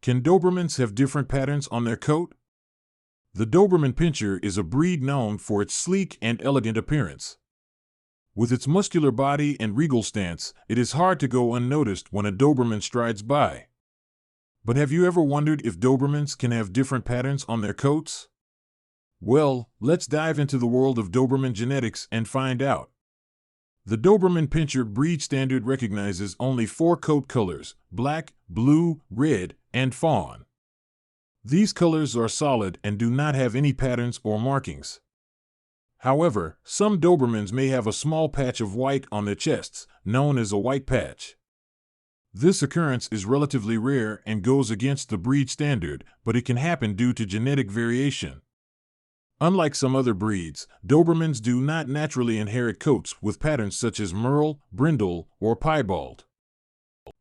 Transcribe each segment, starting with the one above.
Can Dobermans have different patterns on their coat? The Doberman Pinscher is a breed known for its sleek and elegant appearance. With its muscular body and regal stance, it is hard to go unnoticed when a Doberman strides by. But have you ever wondered if Dobermans can have different patterns on their coats? Well, let's dive into the world of Doberman genetics and find out. The Doberman Pinscher breed standard recognizes only 4 coat colors: black, blue, red, and fawn. These colors are solid and do not have any patterns or markings. However, some Dobermans may have a small patch of white on their chests, known as a white patch. This occurrence is relatively rare and goes against the breed standard, but it can happen due to genetic variation. Unlike some other breeds, Dobermans do not naturally inherit coats with patterns such as merle, brindle, or piebald.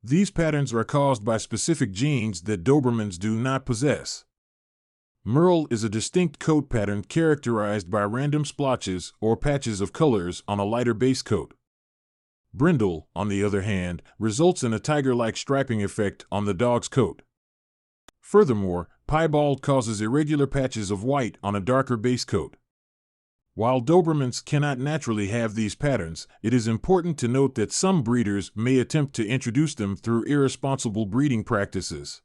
These patterns are caused by specific genes that Dobermans do not possess. Merle is a distinct coat pattern characterized by random splotches or patches of colors on a lighter base coat. Brindle, on the other hand, results in a tiger-like striping effect on the dog's coat. Furthermore, piebald causes irregular patches of white on a darker base coat. While Dobermans cannot naturally have these patterns, it is important to note that some breeders may attempt to introduce them through irresponsible breeding practices.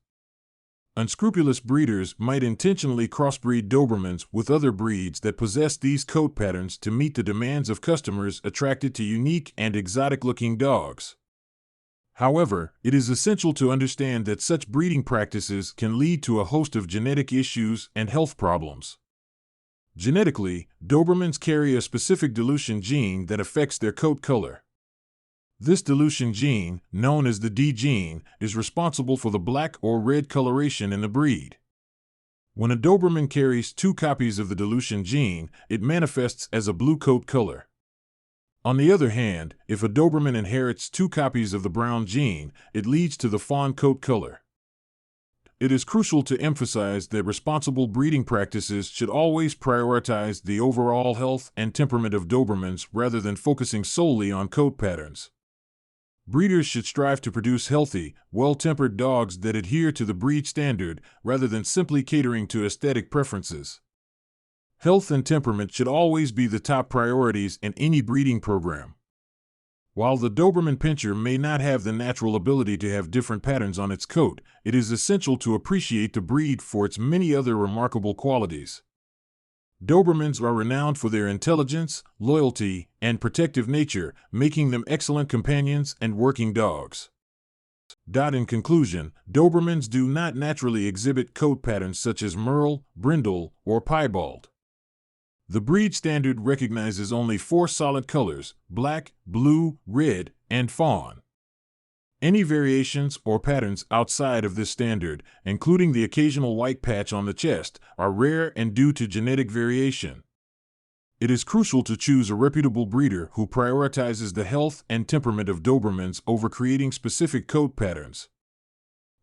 Unscrupulous breeders might intentionally crossbreed Dobermans with other breeds that possess these coat patterns to meet the demands of customers attracted to unique and exotic-looking dogs. However, it is essential to understand that such breeding practices can lead to a host of genetic issues and health problems. Genetically, Dobermans carry a specific dilution gene that affects their coat color. This dilution gene, known as the D gene, is responsible for the black or red coloration in the breed. When a Doberman carries 2 copies of the dilution gene, it manifests as a blue coat color. On the other hand, if a Doberman inherits 2 copies of the brown gene, it leads to the fawn coat color. It is crucial to emphasize that responsible breeding practices should always prioritize the overall health and temperament of Dobermans rather than focusing solely on coat patterns. Breeders should strive to produce healthy, well-tempered dogs that adhere to the breed standard rather than simply catering to aesthetic preferences. Health and temperament should always be the top priorities in any breeding program. While the Doberman Pinscher may not have the natural ability to have different patterns on its coat, it is essential to appreciate the breed for its many other remarkable qualities. Dobermans are renowned for their intelligence, loyalty, and protective nature, making them excellent companions and working dogs. In conclusion, Dobermans do not naturally exhibit coat patterns such as merle, brindle, or piebald. The breed standard recognizes only 4 solid colors: black, blue, red, and fawn. Any variations or patterns outside of this standard, including the occasional white patch on the chest, are rare and due to genetic variation. It is crucial to choose a reputable breeder who prioritizes the health and temperament of Dobermans over creating specific coat patterns.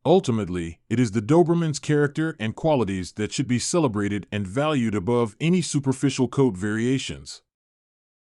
Ultimately, it is the Doberman's character and qualities that should be celebrated and valued above any superficial coat variations.